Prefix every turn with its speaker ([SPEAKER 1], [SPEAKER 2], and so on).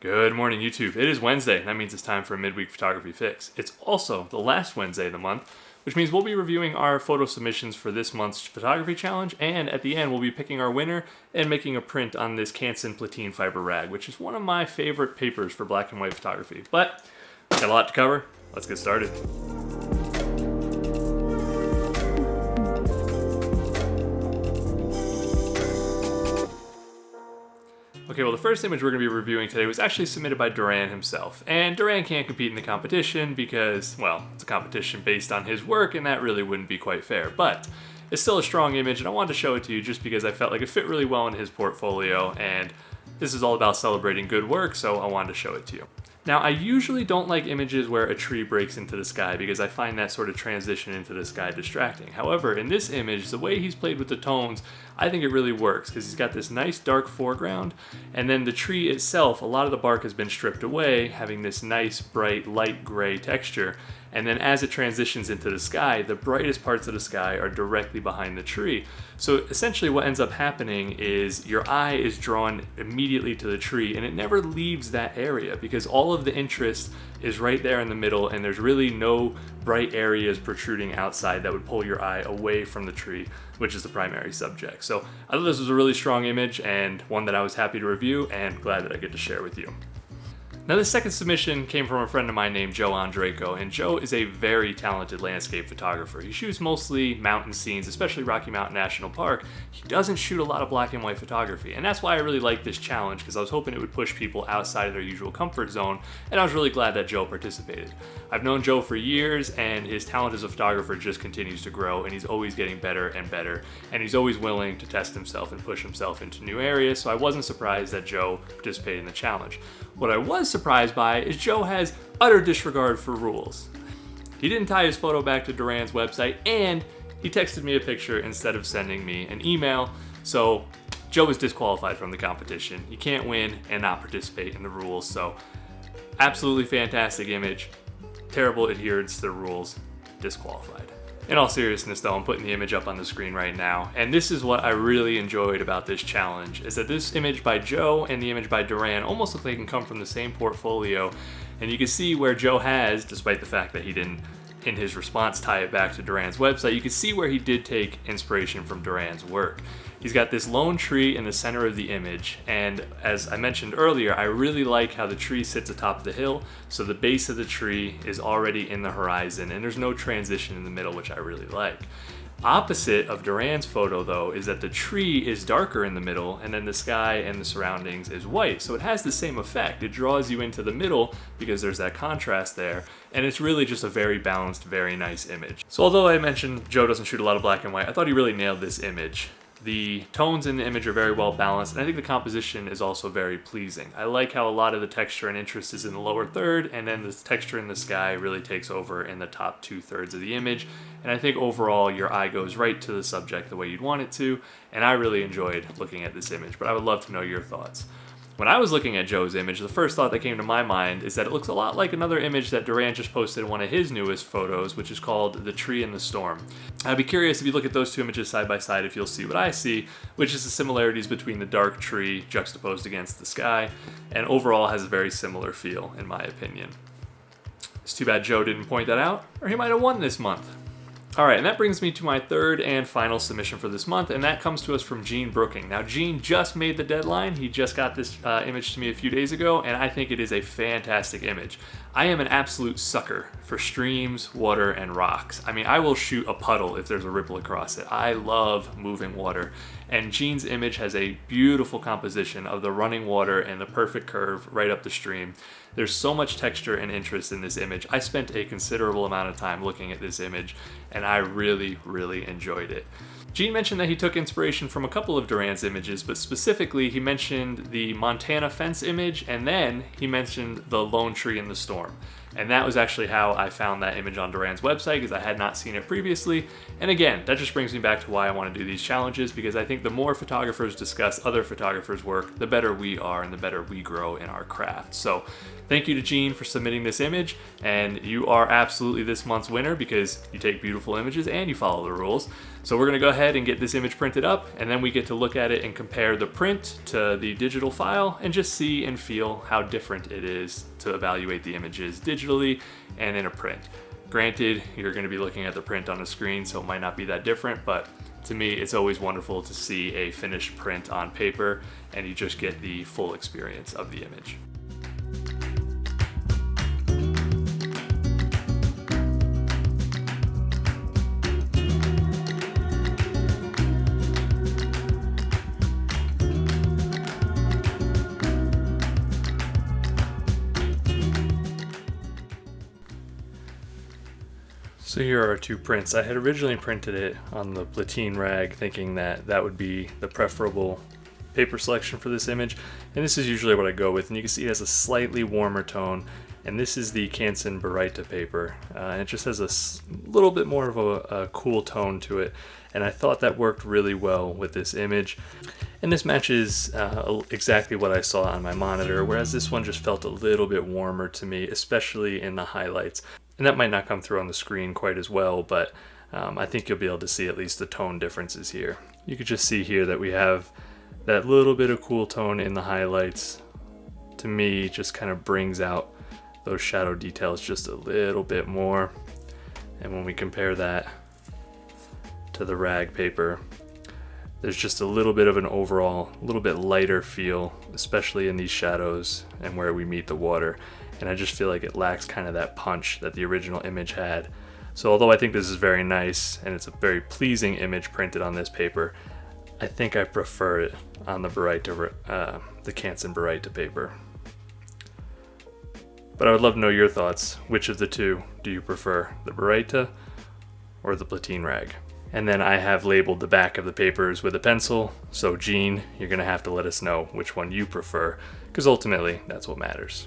[SPEAKER 1] Good morning, YouTube. It is Wednesday, and that means it's time for a midweek photography fix. It's also the last Wednesday of the month, which means we'll be reviewing our photo submissions for this month's photography challenge, and at the end we'll be picking our winner and making a print on this Canson Platine fiber rag, which is one of my favorite papers for black and white photography. But, got a lot to cover. Let's get started. Okay, well, the first image we're going to be reviewing today was actually submitted by Duran himself. And Duran can't compete in the competition because, well, it's a competition based on his work, and that really wouldn't be quite fair. But it's still a strong image, and I wanted to show it to you just because I felt like it fit really well in his portfolio, and this is all about celebrating good work, so I wanted to show it to you. Now, I usually don't like images where a tree breaks into the sky because I find that sort of transition into the sky distracting. However, in this image, the way he's played with the tones, I think it really works because he's got this nice dark foreground, and then the tree itself, a lot of the bark has been stripped away, having this nice bright light gray texture. And then as it transitions into the sky, the brightest parts of the sky are directly behind the tree. So essentially what ends up happening is your eye is drawn immediately to the tree, and it never leaves that area because all of the interest is right there in the middle, and there's really no bright areas protruding outside that would pull your eye away from the tree, which is the primary subject. So I thought this was a really strong image and one that I was happy to review and glad that I get to share with you. Now, this second submission came from a friend of mine named Joe Andreyko, and Joe is a very talented landscape photographer. He shoots mostly mountain scenes, especially Rocky Mountain National Park. He doesn't shoot a lot of black and white photography, and that's why I really like this challenge, because I was hoping it would push people outside of their usual comfort zone, and I was really glad that Joe participated. I've known Joe for years, and his talent as a photographer just continues to grow, and he's always getting better and better, and he's always willing to test himself and push himself into new areas, so I wasn't surprised that Joe participated in the challenge. What I was surprised by is Joe has utter disregard for rules. He didn't tie his photo back to Duran's website, and he texted me a picture instead of sending me an email, so Joe is disqualified from the competition. You can't win and not participate in the rules, so absolutely fantastic image, terrible adherence to the rules, disqualified. In all seriousness though, I'm putting the image up on the screen right now, and this is what I really enjoyed about this challenge, is that this image by Joe and the image by Duran almost look like they can come from the same portfolio, and you can see where Joe has, despite the fact that he didn't in his response tie it back to Duran's website, you can see where he did take inspiration from Duran's work. He's got this lone tree in the center of the image, and as I mentioned earlier, I really like how the tree sits atop the hill, so the base of the tree is already in the horizon, and there's no transition in the middle, which I really like. Opposite of Duran's photo though is that the tree is darker in the middle, and then the sky and the surroundings is white, so it has the same effect. It draws you into the middle because there's that contrast there, and it's really just a very balanced, very nice image. So although I mentioned Joe doesn't shoot a lot of black and white, I thought he really nailed this image. The tones in the image are very well balanced, and I think the composition is also very pleasing. I like how a lot of the texture and interest is in the lower third, and then the texture in the sky really takes over in the top 2/3 of the image, and I think overall your eye goes right to the subject the way you'd want it to, and I really enjoyed looking at this image, but I would love to know your thoughts. When I was looking at Joe's image, the first thought that came to my mind is that it looks a lot like another image that Duran just posted in one of his newest photos, which is called The Tree in the Storm. I'd be curious if you look at those two images side by side if you'll see what I see, which is the similarities between the dark tree juxtaposed against the sky, and overall has a very similar feel in my opinion. It's too bad Joe didn't point that out, or he might have won this month. Alright, and that brings me to my third and final submission for this month, and that comes to us from Gene Brooking. Now, Gene just made the deadline. He just got this image to me a few days ago, and I think it is a fantastic image. I am an absolute sucker for streams, water, and rocks. I mean, I will shoot a puddle if there's a ripple across it. I love moving water, and Gene's image has a beautiful composition of the running water and the perfect curve right up the stream. There's so much texture and interest in this image. I spent a considerable amount of time looking at this image, and I really, really enjoyed it. Gene mentioned that he took inspiration from a couple of Duran's images, but specifically he mentioned the Montana fence image, and then he mentioned the lone tree in the storm. And that was actually how I found that image on Duran's website, because I had not seen it previously. And again, that just brings me back to why I want to do these challenges, because I think the more photographers discuss other photographers' work, the better we are and the better we grow in our craft. So thank you to Gene for submitting this image, and you are absolutely this month's winner because you take beautiful images and you follow the rules. So we're gonna go ahead and get this image printed up, and then we get to look at it and compare the print to the digital file and just see and feel how different it is to evaluate the images digitally and in a print. Granted, you're gonna be looking at the print on a screen, so it might not be that different, but to me, it's always wonderful to see a finished print on paper and you just get the full experience of the image. So here are our two prints. I had originally printed it on the Platine rag thinking that that would be the preferable paper selection for this image, and this is usually what I go with, and you can see it has a slightly warmer tone, and this is the Canson Baryta paper, and it just has a little bit more of a cool tone to it, and I thought that worked really well with this image. And this matches exactly what I saw on my monitor, whereas this one just felt a little bit warmer to me, especially in the highlights. And that might not come through on the screen quite as well, but I think you'll be able to see at least the tone differences here. You could just see here that we have that little bit of cool tone in the highlights. To me, just kind of brings out those shadow details just a little bit more. And when we compare that to the rag paper, there's just a little bit of an overall, a little bit lighter feel, especially in these shadows and where we meet the water. And I just feel like it lacks kind of that punch that the original image had. So although I think this is very nice and it's a very pleasing image printed on this paper, I think I prefer it on the Baryta, the Canson Baryta paper. But I would love to know your thoughts. Which of the two do you prefer, the Baryta or the Platine rag? And then I have labeled the back of the papers with a pencil, so Gene, you're gonna have to let us know which one you prefer, because ultimately that's what matters.